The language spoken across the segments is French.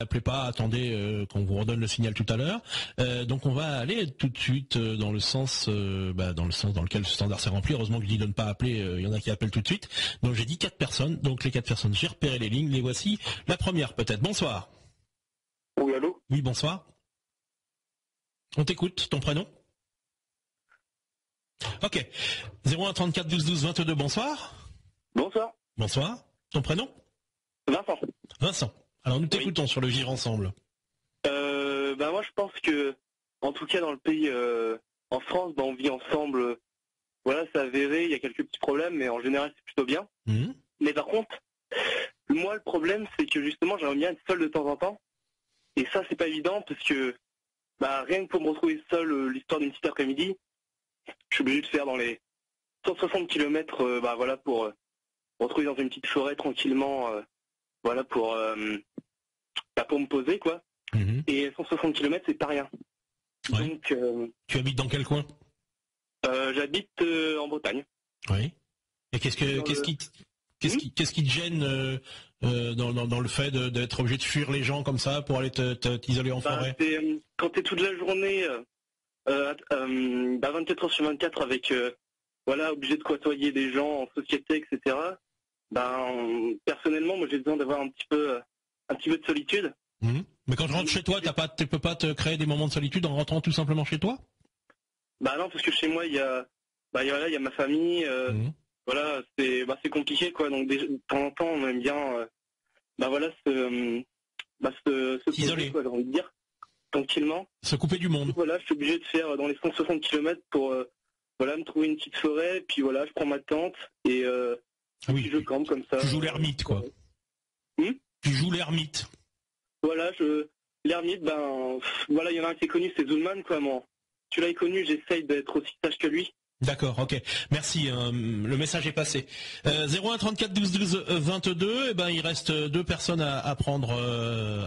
Appelez pas, attendez qu'on vous redonne le signal tout à l'heure. Donc on va aller tout de suite dans le sens dans lequel le standard s'est rempli. Heureusement que je dis de ne pas appeler, il y en a qui appellent tout de suite. Donc j'ai dit 4 personnes, donc les 4 personnes, j'ai repéré les lignes, les voici. La première peut-être. Bonsoir. Oui, allô? Oui, bonsoir. On t'écoute, ton prénom? Ok. 01 34 12 12 22, bonsoir. Bonsoir. Bonsoir. Ton prénom? Vincent. Vincent. Alors nous t'écoutons sur le Vivre Ensemble. Moi je pense que, en tout cas dans le pays, en France, on vit ensemble. Voilà, c'est avéré, il y a quelques petits problèmes, mais en général c'est plutôt bien. Mmh. Mais par contre, moi le problème c'est que justement j'aimerais bien être seul de temps en temps. Et ça c'est pas évident parce que rien que pour me retrouver seul l'histoire d'une petite après-midi, je suis obligé de faire dans les 160 km pour me retrouver dans une petite forêt tranquillement, pour me poser quoi. Mmh. Et 160 km c'est pas rien. Ouais. Donc Tu habites dans quel coin? j'habite en Bretagne. Oui. Et qu'est-ce qui te gêne dans le fait d'être obligé de fuir les gens comme ça pour aller t'isoler en forêt? Quand t'es toute la journée 24 heures sur 24 avec obligé de côtoyer des gens en société, etc. Personnellement, moi j'ai besoin d'avoir un petit peu de solitude. Mmh. Mais quand tu rentres chez toi, tu peux pas te créer des moments de solitude en rentrant tout simplement chez toi? Non, parce que chez moi il y a ma famille. Mmh. Voilà, c'est compliqué quoi. Donc de temps en temps on aime bien se S'isoler. poser, quoi, j'ai envie de dire, tranquillement. Se couper du monde. Voilà, je suis obligé de faire dans les 160 km pour me trouver une petite forêt, puis voilà, je prends ma tente et puis je campe comme ça. Tu joues l'ermite, quoi. Tu joues l'ermite. Voilà, l'ermite, il y en a un qui est connu, c'est Zulman, quoi, moi. Tu l'as connu, j'essaye d'être aussi sage que lui. D'accord, ok. Merci, le message est passé. 01 34 12 12 22, il reste 2 personnes à prendre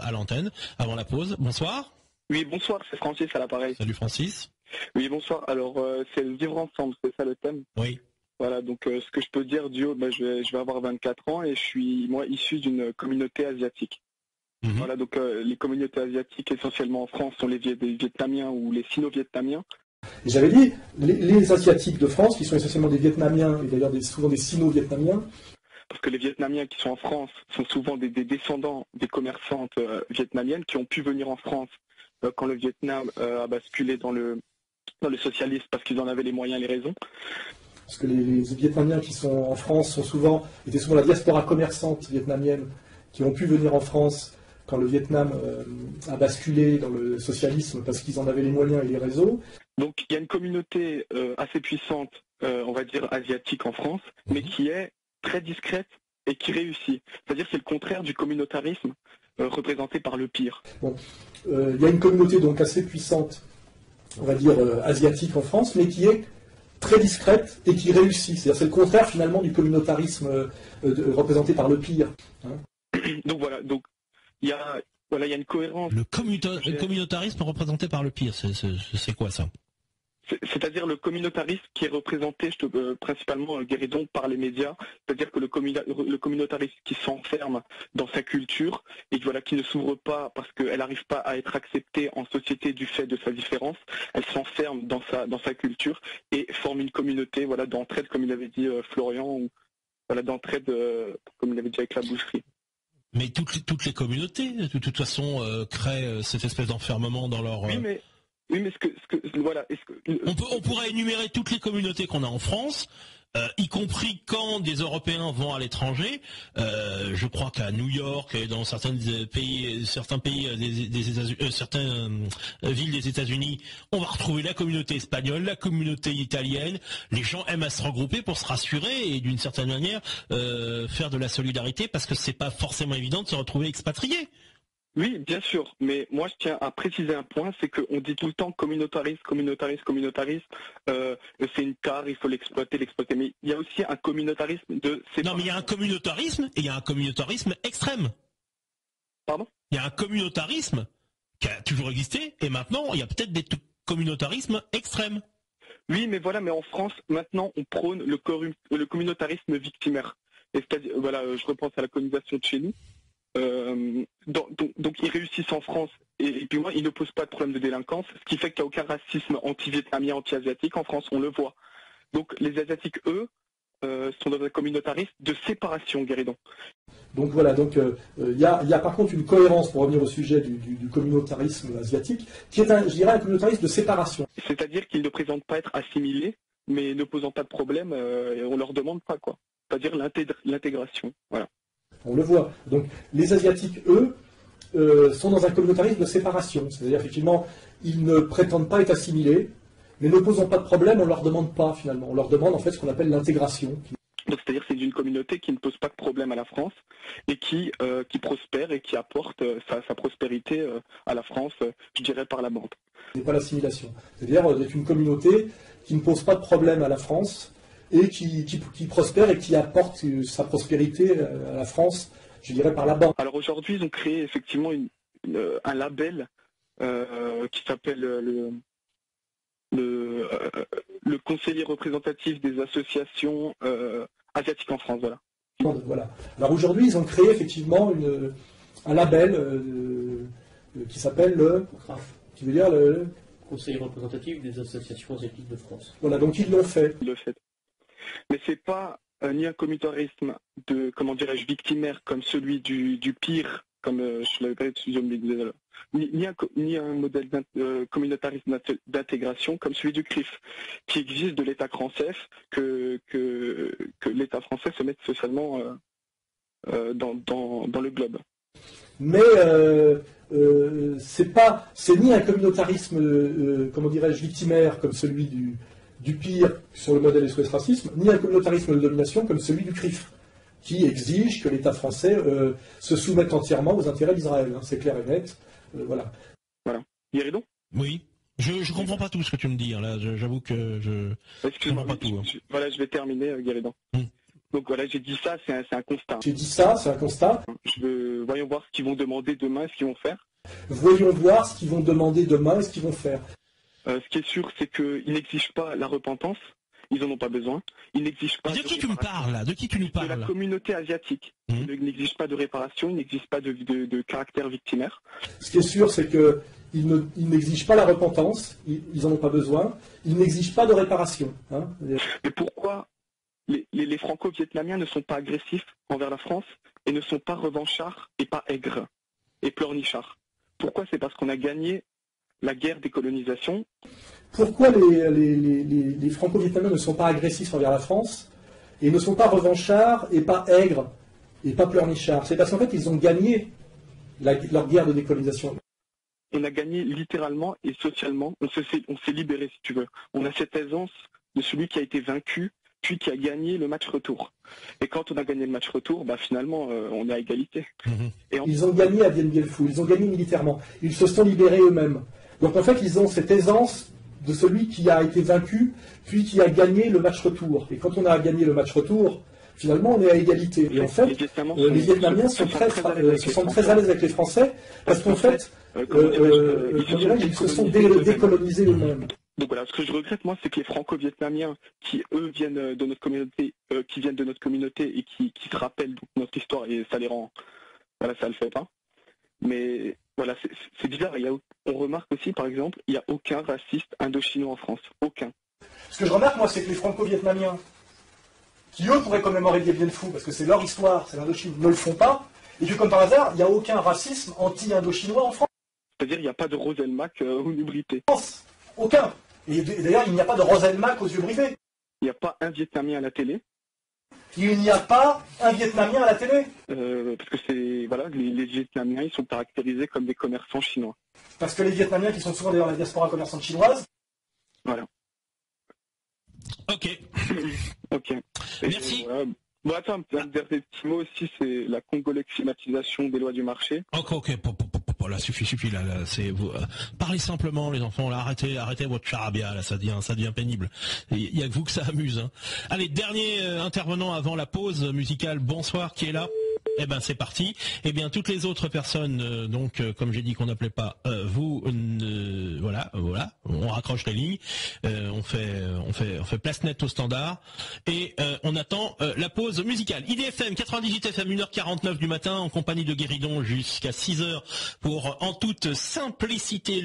à l'antenne avant la pause. Bonsoir. Oui, bonsoir, c'est Francis à l'appareil. Salut Francis. Oui, bonsoir. Alors, c'est le vivre ensemble, c'est ça le thème? Oui. Voilà, donc ce que je peux dire, Dio, je vais avoir 24 ans et je suis, moi, issu d'une communauté asiatique. Mmh. Voilà, donc les communautés asiatiques, essentiellement en France, sont les Vietnamiens ou les Sino-Vietnamiens. Et j'avais dit, les Asiatiques de France, qui sont essentiellement des Vietnamiens, et d'ailleurs souvent des Sino-Vietnamiens. Parce que les Vietnamiens qui sont en France sont souvent des descendants des commerçantes vietnamiennes qui ont pu venir en France quand le Vietnam a basculé dans le socialisme parce qu'ils en avaient les moyens et les raisons. Parce que les Vietnamiens qui sont en France étaient souvent la diaspora commerçante vietnamienne qui ont pu venir en France quand le Vietnam a basculé dans le socialisme parce qu'ils en avaient les moyens et les réseaux. Donc il y a une communauté assez puissante, on va dire asiatique en France, mais qui est très discrète et qui réussit. C'est-à-dire que c'est le contraire du communautarisme représenté par le pire. Bon. Il y a une communauté donc assez puissante, on va dire asiatique en France, mais qui est très discrète et qui réussit. C'est-à-dire c'est le contraire finalement du communautarisme représenté par le pire. Hein. Donc voilà, donc il y a une cohérence. Le communautarisme représenté par le pire, c'est quoi ça? C'est-à-dire le communautarisme qui est représenté principalement, Guéridon, par les médias, c'est-à-dire que le communautarisme qui s'enferme dans sa culture et qui ne s'ouvre pas parce qu'elle n'arrive pas à être acceptée en société du fait de sa différence, elle s'enferme dans sa culture et forme une communauté d'entraide, comme il avait dit Florian, ou d'entraide, comme il avait dit avec la boucherie. Mais toutes les communautés, de toute façon, créent cette espèce d'enfermement dans leur... Oui, mais On pourrait énumérer toutes les communautés qu'on a en France, y compris quand des Européens vont à l'étranger. Je crois qu'à New York et dans certains pays certaines villes des États-Unis, on va retrouver la communauté espagnole, la communauté italienne. Les gens aiment à se regrouper pour se rassurer et d'une certaine manière faire de la solidarité parce que c'est pas forcément évident de se retrouver expatrié. Oui, bien sûr, mais moi je tiens à préciser un point, c'est qu'on dit tout le temps communautarisme, c'est une tare, il faut l'exploiter, mais il y a aussi un communautarisme de... Non, mais il y a un communautarisme et il y a un communautarisme extrême. Pardon? Il y a un communautarisme qui a toujours existé et maintenant il y a peut-être des communautarismes extrêmes. Oui, mais en France, maintenant on prône le communautarisme victimaire. Et c'est-à-dire, je repense à la colonisation de chez nous. Donc ils réussissent en France et puis moi ils ne posent pas de problème de délinquance, ce qui fait qu'il n'y a aucun racisme anti-vietnamien, anti-asiatique en France, on le voit. Donc les Asiatiques, eux, sont dans un communautarisme de séparation, Guéridon. Donc voilà, donc il y a par contre une cohérence, pour revenir au sujet du communautarisme asiatique, qui est je dirais un communautarisme de séparation. C'est-à-dire qu'ils ne présentent pas être assimilés, mais ne posant pas de problème, on leur demande pas quoi. C'est-à-dire l'intégration. Voilà. On le voit. Donc les Asiatiques, eux, sont dans un communautarisme de séparation. C'est-à-dire effectivement, ils ne prétendent pas être assimilés, mais ne posant pas de problème, on ne leur demande pas finalement. On leur demande en fait ce qu'on appelle l'intégration. Donc c'est-à-dire c'est une communauté qui ne pose pas de problème à la France et qui prospère et qui apporte sa prospérité à la France, je dirais par la bande. Ce n'est pas l'assimilation. C'est-à-dire d'être une communauté qui ne pose pas de problème à la France et qui prospère et qui apporte sa prospérité à la France, je dirais par la bande. Alors aujourd'hui, ils ont créé effectivement un label qui s'appelle le conseiller représentatif des associations asiatiques en France. Voilà. Alors aujourd'hui, ils ont créé effectivement un label qui s'appelle le qui veut dire le conseiller représentatif des associations asiatiques de France. Voilà, donc ils l'ont fait. Ils le fait. Mais c'est pas ni un communautarisme de, comment dirais-je, victimaire comme celui du pire, comme je l'avais pas ni un modèle communautarisme d'intégration comme celui du CRIF, qui exige de l'État français que l'État français se mette socialement dans le globe. Mais c'est ni un communautarisme, comment dirais-je, victimaire comme celui du pire sur le modèle SOS Racisme, ni un communautarisme de domination comme celui du CRIF, qui exige que l'État français se soumette entièrement aux intérêts d'Israël. Hein, c'est clair et net. Voilà. Guéridon ? Oui. Je comprends pas tout ce que tu me dis. Hein, là, j'avoue que je comprends pas tout. Hein. Voilà, je vais terminer, Guéridon. Donc voilà, j'ai dit ça, c'est un constat. J'ai dit ça, c'est un constat. Voyons voir ce qu'ils vont demander demain, ce qu'ils vont faire. Voyons voir ce qu'ils vont demander demain et ce qu'ils vont faire. Ce qui est sûr, c'est qu'ils n'exigent pas la repentance. Ils n'en ont pas besoin. Ils n'exigent pas. De qui tu me parles là ? De qui tu nous parles ? De la communauté asiatique. Ils n'exigent pas de réparation. Ils n'exigent pas de caractère victimaire. Ce qui est sûr, c'est qu'ils n'exigent pas la repentance. Ils n'en ont pas besoin. Ils n'exigent pas de réparation. Hein. Mais pourquoi les Franco-Vietnamiens ne sont pas agressifs envers la France et ne sont pas revanchards et pas aigres et pleurnichards ? Pourquoi ? C'est parce qu'on a gagné la guerre des colonisations. Pourquoi les Franco-Vietnamiens ne sont pas agressifs envers la France et ne sont pas revanchards et pas aigres et pas pleurnichards ? C'est parce qu'en fait, ils ont gagné leur guerre de décolonisation. On a gagné littéralement et socialement. On s'est libéré, si tu veux. On a cette aisance de celui qui a été vaincu puis qui a gagné le match retour. Et quand on a gagné le match retour, finalement, on est à égalité. Ils ont gagné à Dien Bien Phu, ils ont gagné militairement. Ils se sont libérés eux-mêmes. Donc en fait, ils ont cette aisance de celui qui a été vaincu, puis qui a gagné le match retour. Et quand on a gagné le match retour, finalement, on est à égalité. Et en fait, les Vietnamiens se sentent très à l'aise avec les Français, parce qu'en fait, ils se sont décolonisés eux-mêmes. Donc voilà, ce que je regrette, moi, c'est que les Franco-Vietnamiens, qui eux viennent de notre communauté, et qui se rappellent donc, notre histoire, et ça les rend, voilà, ça le fait pas. Mais voilà, c'est bizarre. On remarque aussi, par exemple, il n'y a aucun raciste indo-chinois en France, aucun. Ce que je remarque, moi, c'est que les Franco-Vietnamiens, qui eux pourraient commémorer Dien Bien Phu, parce que c'est leur histoire, c'est l'Indochine, ne le font pas, et que comme par hasard, il n'y a aucun racisme anti-indo-chinois en France. C'est-à-dire, il n'y a pas de Roselmack aux yeux brités. Aucun. Et d'ailleurs, il n'y a pas de Roselmack aux yeux bridés. Il n'y a pas un Vietnamien à la télé. Il n'y a pas un Vietnamien à la télé. Parce que les Vietnamiens, ils sont caractérisés comme des commerçants chinois. Parce que les Vietnamiens, qui sont souvent d'ailleurs la diaspora commerçante chinoise. Voilà. Ok. Ok. Merci. Bon, attends, un dernier petit mot aussi, c'est la congoleximatisation des lois du marché. Ok. Là, suffit, là, c'est vous. Parlez simplement, les enfants, là, arrêtez votre charabia, là, ça devient pénible. Il y a que vous que ça amuse, hein. Allez, dernier intervenant avant la pause musicale, bonsoir, qui est là ? Eh ben c'est parti. Eh bien toutes les autres personnes, comme j'ai dit qu'on n'appelait pas, voilà, on raccroche les lignes, on fait place nette au standard et on attend la pause musicale. IDFM 98 FM 1h49 du matin en compagnie de Guéridon jusqu'à 6h pour en toute simplicité.